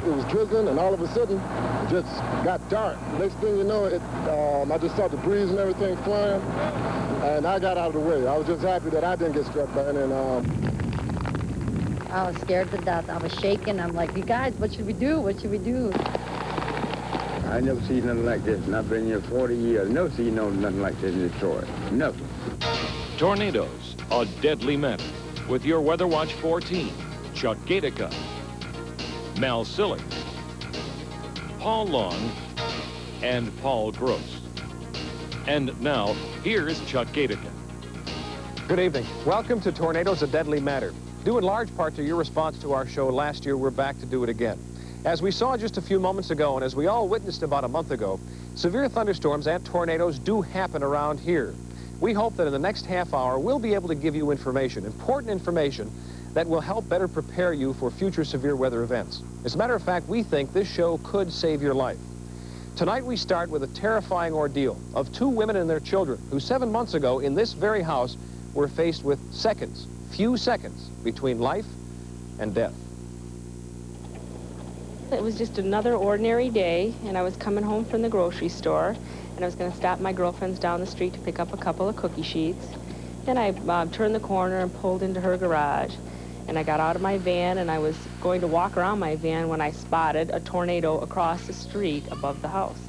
it was drizzling, and all of a sudden, it just got dark. Next thing you know, I just saw the breeze and everything flying, and I got out of the way. I was just happy that I didn't get struck by it, and I was scared to death. I was shaking. I'm like, you guys, what should we do? What should we do? I never seen nothing like this, and I've been here 40 years. Never seen nothing like this in Detroit. Never. Tornadoes, a deadly matter. With your Weather Watch 14, Chuck Gatica, Mal Siller, Paul Long, and Paul Gross. And now, here's Chuck Gatica. Good evening. Welcome to Tornadoes, a Deadly Matter. Due in large part to your response to our show last year, we're back to do it again. As we saw just a few moments ago, and as we all witnessed about a month ago, severe thunderstorms and tornadoes do happen around here. We hope that in the next half hour, we'll be able to give you information, important information, that will help better prepare you for future severe weather events. As a matter of fact, we think this show could save your life. Tonight we start with a terrifying ordeal of two women and their children who 7 months ago in this very house were faced with seconds, few seconds, between life and death. It was just another ordinary day, and I was coming home from the grocery store, and I was going to stop my girlfriend's down the street to pick up a couple of cookie sheets. And I turned the corner and pulled into her garage. And I got out of my van, and I was going to walk around my van when I spotted a tornado across the street above the house.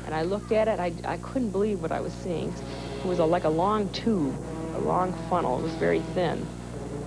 And I looked at it, I couldn't believe what I was seeing. It was like a long tube, a long funnel. It was very thin.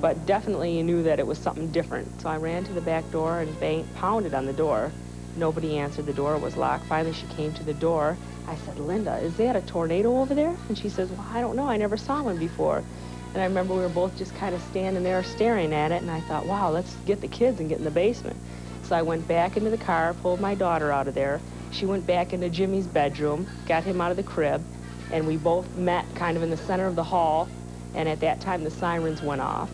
But definitely you knew that it was something different. So I ran to the back door and pounded on the door. Nobody answered the door. It was locked. Finally, she came to the door. I said, Linda, is that a tornado over there? And she says, well, I don't know. I never saw one before. And I remember we were both just kind of standing there staring at it, and I thought, wow, let's get the kids and get in the basement. So I went back into the car, pulled my daughter out of there. She went back into Jimmy's bedroom, got him out of the crib, and we both met kind of in the center of the hall, and at that time the sirens went off.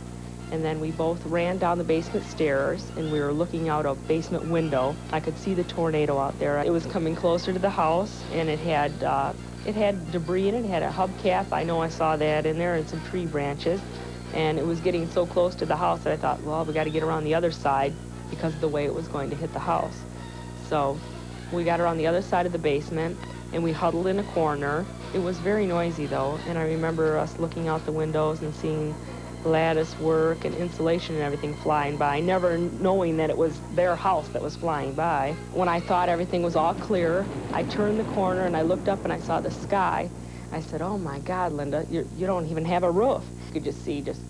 And then we both ran down the basement stairs, and we were looking out a basement window. I could see the tornado out there. It was coming closer to the house, and it had debris in it. It had a hubcap. I know I saw that in there, and some tree branches. And it was getting so close to the house that I thought, well, we got to get around the other side because of the way it was going to hit the house. So we got around the other side of the basement, and we huddled in a corner. It was very noisy, though, and I remember us looking out the windows and seeing lattice work and insulation and everything flying by, never knowing that it was their house that was flying by. When I thought everything was all clear, I turned the corner and I looked up and I saw the sky. I said, oh my God, Linda, you don't even have a roof. You could just see just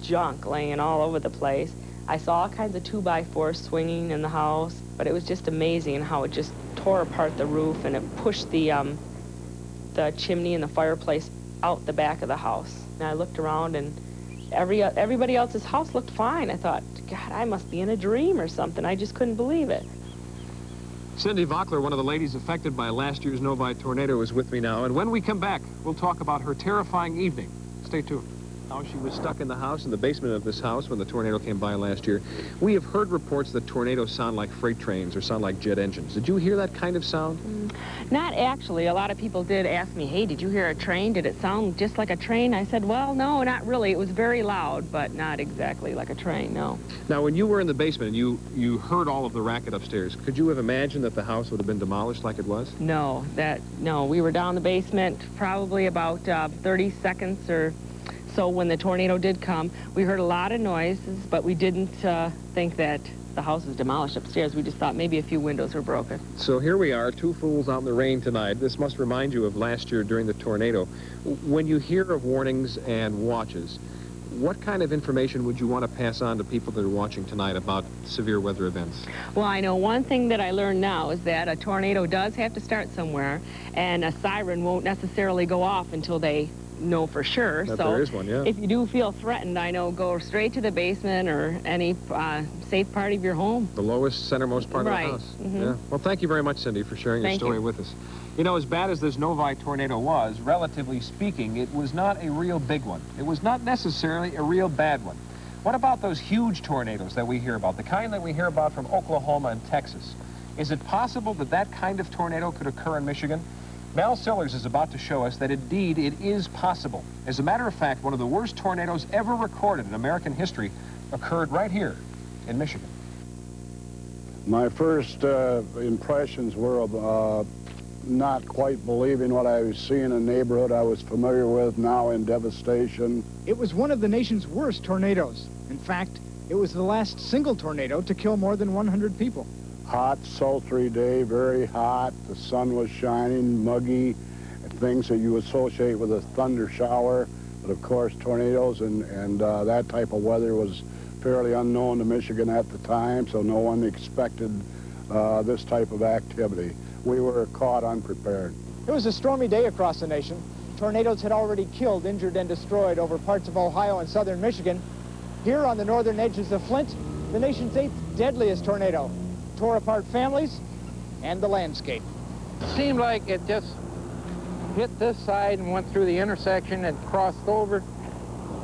junk laying all over the place. I saw all kinds of 2x4s swinging in the house, but it was just amazing how it just tore apart the roof, and it pushed the chimney and the fireplace out the back of the house. And I looked around, and everybody else's house looked fine. I thought, God, I must be in a dream or something. I just couldn't believe it. Cindy Vockler, one of the ladies affected by last year's Novi tornado, is with me now. And when we come back, we'll talk about her terrifying evening. Stay tuned. How she was stuck in the house, in the basement of this house, when the tornado came by last year. We have heard reports that tornadoes sound like freight trains or sound like jet engines. Did you hear that kind of sound? Not actually. A lot of people did ask me, hey, did you hear a train? Did it sound just like a train? I said, well, no, not really. It was very loud, but not exactly like a train, no. Now, when you were in the basement and you heard all of the racket upstairs, could you have imagined that the house would have been demolished like it was? No, we were down the basement probably about 30 seconds or so when the tornado did come. We heard a lot of noises, but we didn't think that the house was demolished upstairs. We just thought maybe a few windows were broken. So here we are, two fools out in the rain tonight. This must remind you of last year during the tornado. When you hear of warnings and watches, what kind of information would you want to pass on to people that are watching tonight about severe weather events? Well, I know one thing that I learned now is that a tornado does have to start somewhere, and a siren won't necessarily go off until they know for sure. That so there is one, yeah. If you do feel threatened, I know go straight to the basement or any safe part of your home. The lowest, centermost part right. of the house. Mm-hmm. Yeah. Well, thank you very much, Cindy, for sharing your story with us. You know, as bad as this Novi tornado was, relatively speaking, it was not a real big one. It was not necessarily a real bad one. What about those huge tornadoes that we hear about, the kind that we hear about from Oklahoma and Texas? Is it possible that that kind of tornado could occur in Michigan? Mal Sillers is about to show us that indeed it is possible. As a matter of fact, one of the worst tornadoes ever recorded in American history occurred right here in Michigan. My first impressions were not quite believing what I was seeing in a neighborhood I was familiar with, now in devastation. It was one of the nation's worst tornadoes. In fact, it was the last single tornado to kill more than 100 people. Hot, sultry day, very hot. The sun was shining, muggy, things that you associate with a thunder shower. But of course, tornadoes and that type of weather was fairly unknown to Michigan at the time, so no one expected this type of activity. We were caught unprepared. It was a stormy day across the nation. Tornadoes had already killed, injured, and destroyed over parts of Ohio and southern Michigan. Here on the northern edges of Flint, the nation's 8th deadliest tornado tore apart families and the landscape. It seemed like it just hit this side and went through the intersection and crossed over,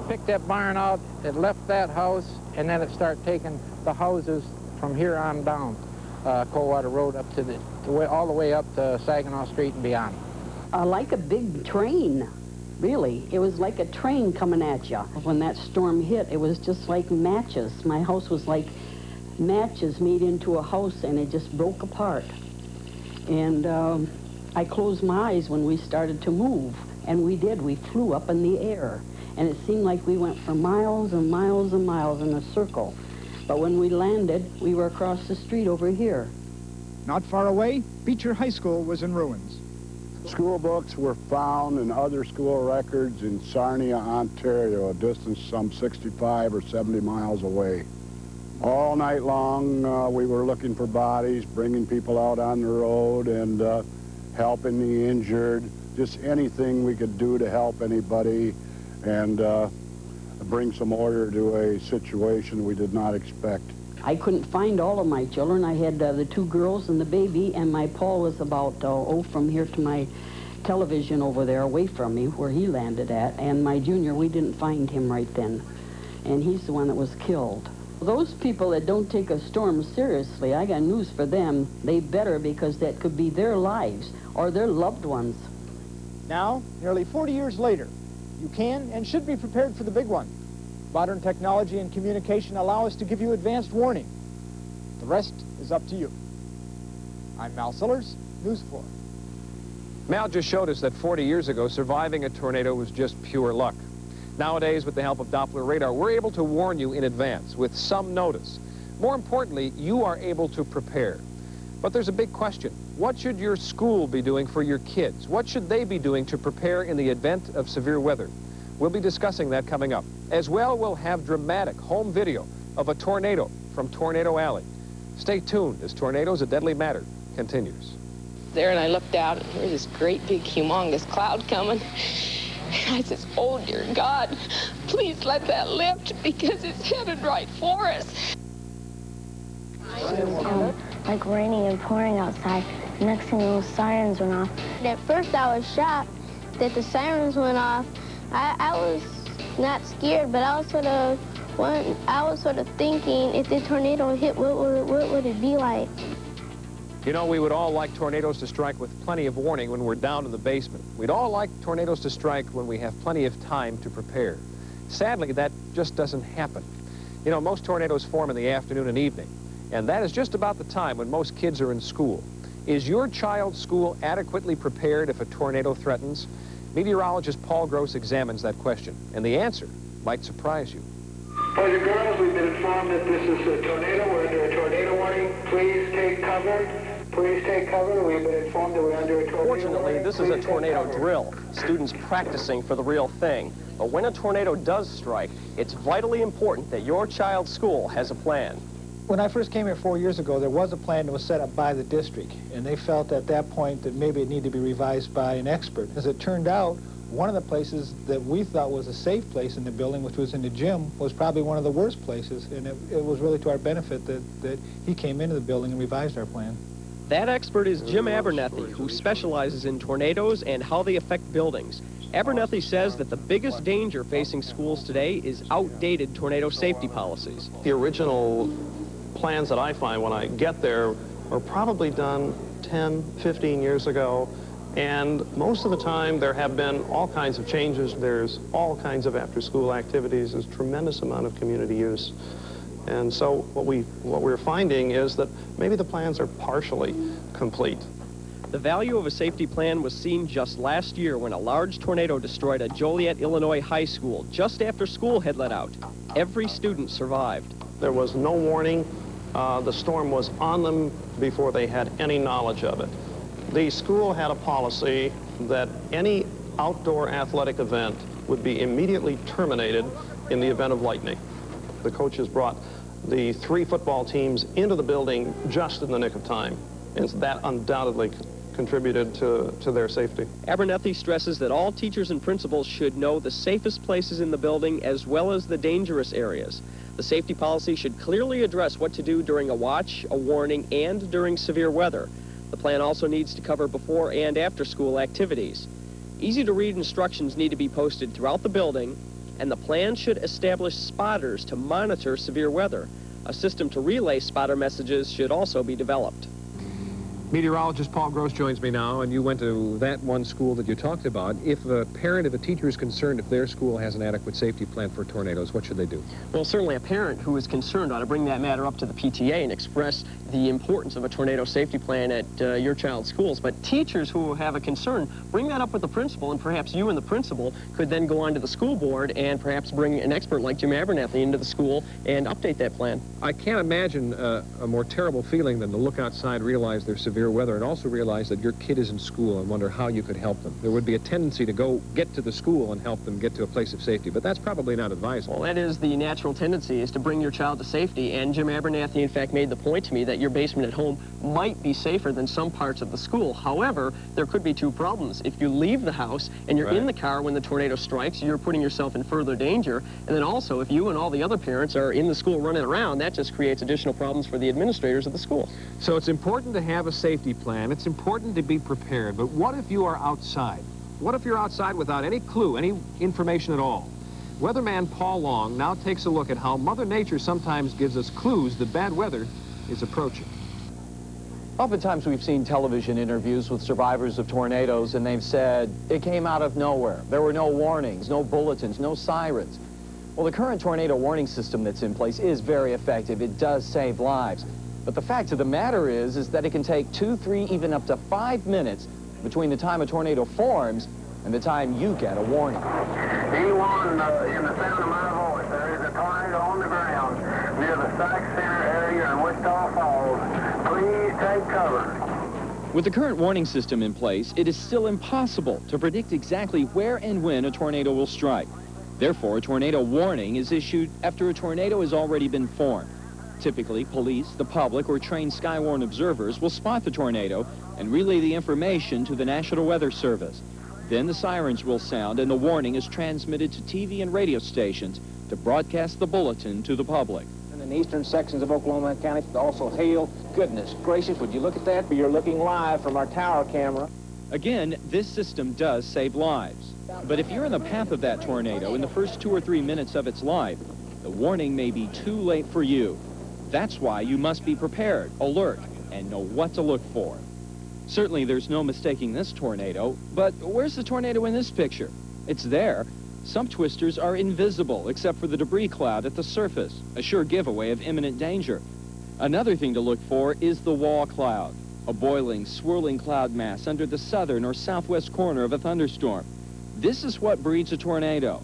picked that barn out, it left that house, and then it started taking the houses from here on down Coldwater Road up to all the way up to Saginaw Street and beyond. Like a big train, really. It was like a train coming at you. When that storm hit, it was just like matches. My house was like matches made into a house, and it just broke apart. And I closed my eyes when we started to move, and we did. We flew up in the air, and it seemed like we went for miles and miles and miles in a circle. But when we landed, we were across the street over here. Not far away, Beecher High School was in ruins. School books were found and other school records in Sarnia, Ontario, a distance some 65 or 70 miles away. All night long, we were looking for bodies, bringing people out on the road, and helping the injured, just anything we could do to help anybody and bring some order to a situation we did not expect. I couldn't find all of my children. I had the 2 girls and the baby, and my Paul was about, from here to my television over there away from me where he landed at, and my junior, we didn't find him right then, and he's the one that was killed. Those people that don't take a storm seriously, I got news for them. They better, because that could be their lives or their loved ones. Now, nearly 40 years later, you can and should be prepared for the big one. Modern technology and communication allow us to give you advanced warning. The rest is up to you. I'm Mal Sillers, News 4. Mal just showed us that 40 years ago, surviving a tornado was just pure luck. Nowadays, with the help of Doppler radar, we're able to warn you in advance with some notice. More importantly, you are able to prepare. But there's a big question. What should your school be doing for your kids? What should they be doing to prepare in the event of severe weather? We'll be discussing that coming up. As well, we'll have dramatic home video of a tornado from Tornado Alley. Stay tuned as Tornadoes, a Deadly Matter continues. There, and I looked out, and there's this great big humongous cloud coming. And I says, oh dear God, please let that lift, because it's headed right for us. Like raining and pouring outside. Next thing, those sirens went off. At first I was shocked that the sirens went off. I was not scared, but I was sort of thinking, if the tornado hit, what would it be like? You know, we would all like tornadoes to strike with plenty of warning when we're down in the basement. We'd all like tornadoes to strike when we have plenty of time to prepare. Sadly, that just doesn't happen. You know, most tornadoes form in the afternoon and evening, and that is just about the time when most kids are in school. Is your child's school adequately prepared if a tornado threatens? Meteorologist Paul Gross examines that question, and the answer might surprise you. Boys and girls, we've been informed that this is a tornado. We're under a tornado warning. Please take cover. Please take cover. We've been informed that we're under a tornado warning. Fortunately, this is a tornado drill. Students practicing for the real thing. But when a tornado does strike, it's vitally important that your child's school has a plan. When I first came here 4 years ago, there was a plan that was set up by the district, and they felt at that point that maybe it needed to be revised by an expert. As it turned out, one of the places that we thought was a safe place in the building, which was in the gym, was probably one of the worst places, and it was really to our benefit that he came into the building and revised our plan. That expert is Jim Abernethy, who specializes in tornadoes and how they affect buildings. Abernethy says that the biggest danger facing schools today is outdated tornado safety policies. The original plans that I find when I get there are probably done 10, 15 years ago, and most of the time there have been all kinds of changes. There's all kinds of after-school activities. There's a tremendous amount of community use. And so what we're finding is that maybe the plans are partially complete. The value of a safety plan was seen just last year when a large tornado destroyed a Joliet, Illinois high school just after school had let out. Every student survived. There was no warning. The storm was on them before they had any knowledge of it. The school had a policy that any outdoor athletic event would be immediately terminated in the event of lightning. The coaches brought the 3 football teams into the building just in the nick of time, and that undoubtedly contributed to their safety. Abernethy stresses that all teachers and principals should know the safest places in the building as well as the dangerous areas. The safety policy should clearly address what to do during a watch, a warning, and during severe weather. The plan also needs to cover before and after school activities. Easy-to-read instructions need to be posted throughout the building, and the plan should establish spotters to monitor severe weather. A system to relay spotter messages should also be developed. Meteorologist Paul Gross joins me now, and you went to that one school that you talked about. If a parent, if a teacher is concerned if their school has an adequate safety plan for tornadoes, what should they do? Well, certainly a parent who is concerned ought to bring that matter up to the PTA and express the importance of a tornado safety plan at your child's schools. But teachers who have a concern, bring that up with the principal, and perhaps you and the principal could then go on to the school board and perhaps bring an expert like Jim Abernethy into the school and update that plan. I can't imagine a more terrible feeling than to look outside, realize there's severe weather, and also realize that your kid is in school and wonder how you could help them. There would be a tendency to go get to the school and help them get to a place of safety, but that's probably not advisable. Well, that is the natural tendency, is to bring your child to safety, and Jim Abernethy, in fact, made the point to me that your basement at home might be safer than some parts of the school. However, there could be 2 problems. If you leave the house and you're in the car when the tornado strikes, you're putting yourself in further danger. And then also, if you and all the other parents are in the school running around, that just creates additional problems for the administrators of the school. So it's important to have a safety plan. It's important to be prepared. But what if you are outside? What if you're outside without any clue, any information at all? Weatherman Paul Long now takes a look at how Mother Nature sometimes gives us clues that bad weather is approaching. Oftentimes we've seen television interviews with survivors of tornadoes, and they've said it came out of nowhere. There were no warnings, no bulletins, no sirens. Well, the current tornado warning system that's in place is very effective. It does save lives. But the fact of the matter is that it can take 2, 3, even up to 5 minutes between the time a tornado forms and the time you get a warning. E1, in the sound of my voice, there is a tornado on the ground near the Sac Center area in Wichita Falls. Please take cover. With the current warning system in place, it is still impossible to predict exactly where and when a tornado will strike. Therefore, a tornado warning is issued after a tornado has already been formed. Typically, police, the public, or trained Skywarn observers will spot the tornado and relay the information to the National Weather Service. Then the sirens will sound and the warning is transmitted to TV and radio stations to broadcast the bulletin to the public. In the eastern sections of Oklahoma County, also hail. Goodness gracious, would you look at that? You're looking live from our tower camera. Again, this system does save lives. But if you're in the path of that tornado in the first 2 or 3 minutes of its life, the warning may be too late for you. That's why you must be prepared, alert, and know what to look for. Certainly there's no mistaking this tornado, but where's the tornado in this picture? It's there. Some twisters are invisible except for the debris cloud at the surface, a sure giveaway of imminent danger. Another thing to look for is the wall cloud, a boiling, swirling cloud mass under the southern or southwest corner of a thunderstorm. This is what breeds a tornado.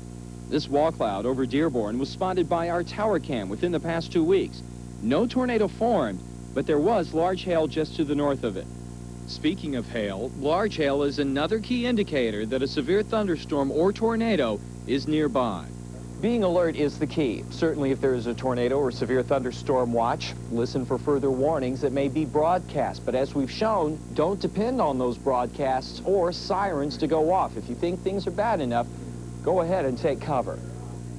This wall cloud over Dearborn was spotted by our tower cam within the past 2 weeks. No tornado formed, but there was large hail just to the north of it. Speaking of hail, large hail is another key indicator that a severe thunderstorm or tornado is nearby. Being alert is the key. Certainly if there is a tornado or severe thunderstorm watch, listen for further warnings that may be broadcast. But as we've shown, don't depend on those broadcasts or sirens to go off. If you think things are bad enough, go ahead and take cover.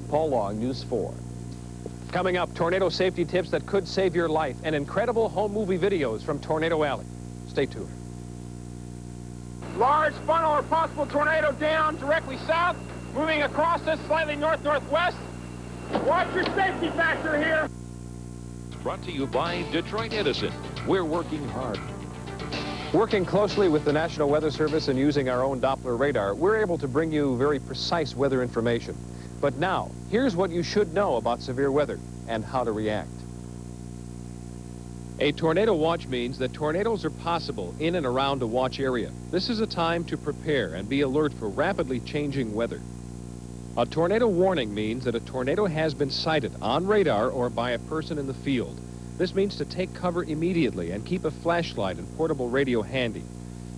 Paul Long, News 4. Coming up, tornado safety tips that could save your life and incredible home movie videos from Tornado Alley. Stay tuned. Large funnel or possible tornado down directly south, moving across us slightly north-northwest. Watch your safety factor here. Brought to you by Detroit Edison. We're working hard. Working closely with the National Weather Service and using our own Doppler radar, we're able to bring you very precise weather information. But now, here's what you should know about severe weather. and how to react. A tornado watch means that tornadoes are possible in and around a watch area. This is a time to prepare and be alert for rapidly changing weather. A tornado warning means that a tornado has been sighted on radar or by a person in the field. This means to take cover immediately and keep a flashlight and portable radio handy.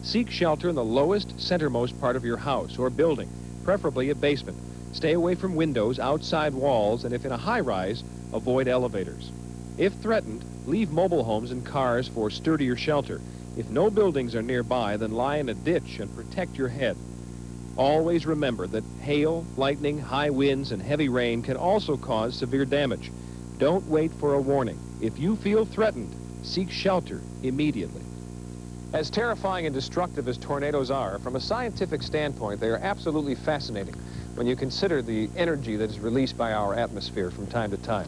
Seek shelter in the lowest, centermost part of your house or building, preferably a basement. Stay away from windows, outside walls, and if in a high-rise, avoid elevators. If threatened, leave mobile homes and cars for sturdier shelter. If no buildings are nearby, then lie in a ditch and protect your head. Always remember that hail, lightning, high winds, and heavy rain can also cause severe damage. Don't wait for a warning. If you feel threatened, seek shelter immediately. As terrifying and destructive as tornadoes are, from a scientific standpoint, they are absolutely fascinating when you consider the energy that is released by our atmosphere from time to time.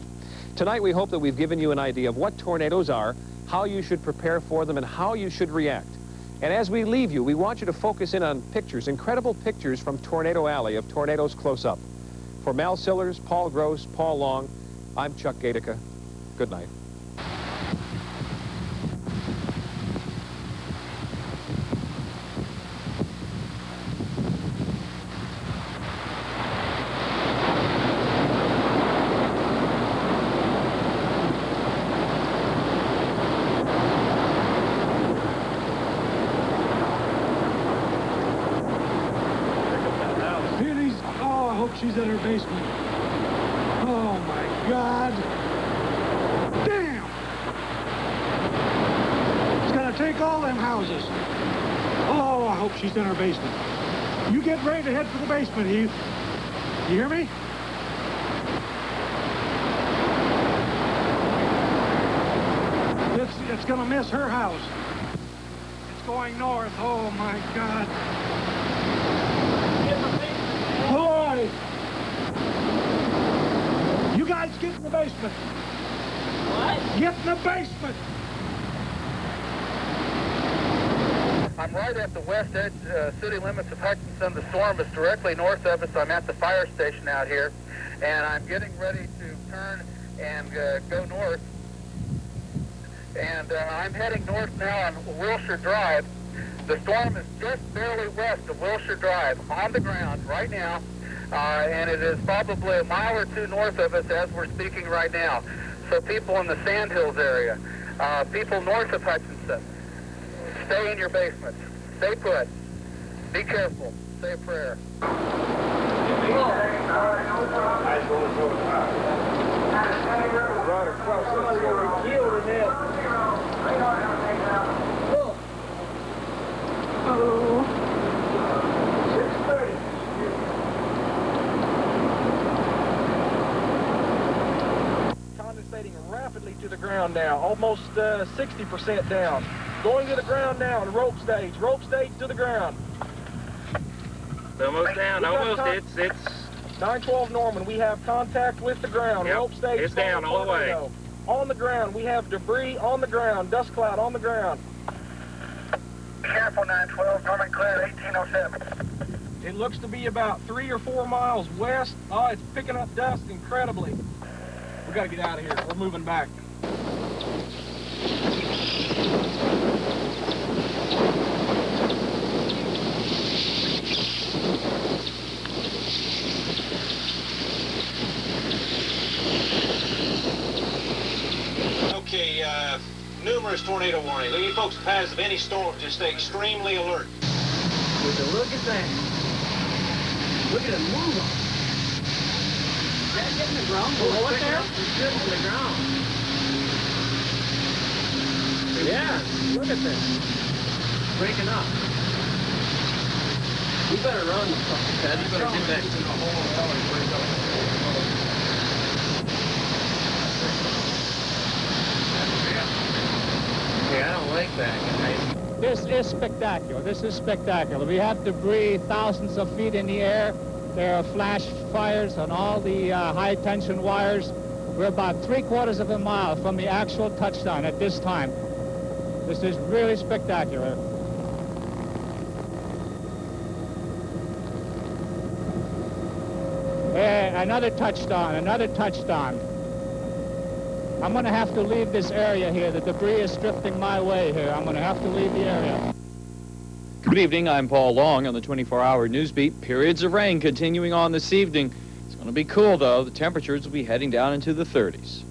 Tonight, we hope that we've given you an idea of what tornadoes are, how you should prepare for them, and how you should react. And as we leave you, we want you to focus in on pictures, incredible pictures from Tornado Alley of tornadoes close up. For Mel Sillers, Paul Gross, Paul Long, I'm Chuck Gatica. Good night. She's in her basement. Oh my God. Damn! It's gonna take all them houses. Oh, I hope she's in her basement. You get ready to head for the basement, Heath. You hear me? It's gonna miss her house. It's going north. Oh my God. Boy! You guys get in the basement. What? Get in the basement! I'm right at the west edge, city limits of Hutchinson. The storm is directly north of us. I'm at the fire station out here, and I'm getting ready to turn and go north. And I'm heading north now on Wilshire Drive. The storm is just barely west of Wilshire Drive, on the ground right now, and it is probably a mile or two north of us as we're speaking right now. So people in the Sandhills area, people north of Hutchinson, stay in your basements. Stay put. Be careful. Say a prayer. Right across the killed in there. Oh. 6:30. Condensating rapidly to the ground now, almost 60% down. Going to the ground now, the rope stage to the ground. Almost down, almost. It's 912 Norman, we have contact with the ground. Yep, Rope stage it's down all the way. On the ground, we have debris on the ground, dust cloud on the ground. Be careful, 912, Norman clear, 1807. It looks to be about 3 or 4 miles west. Oh, it's picking up dust incredibly. We gotta get out of here, we're moving back. Okay, numerous tornado warnings. You folks in paths of any storm, just stay extremely alert. Look at that. Look at it move on. Is that hitting the ground? Oh, what's there? It's hitting the ground. Yeah, look at that. Breaking up. You better run, Ted. You better get back. I don't like that. This is spectacular. This is spectacular. We have debris thousands of feet in the air. There are flash fires on all the high-tension wires. We're about 3/4 of a mile from the actual touchdown at this time. This is really spectacular. Another touchdown, another touchdown. I'm going to have to leave this area here. The debris is drifting my way here. I'm going to have to leave the area. Good evening, I'm Paul Long on the 24-hour news beat. Periods of rain continuing on this evening. It's going to be cool, though. The temperatures will be heading down into the 30s.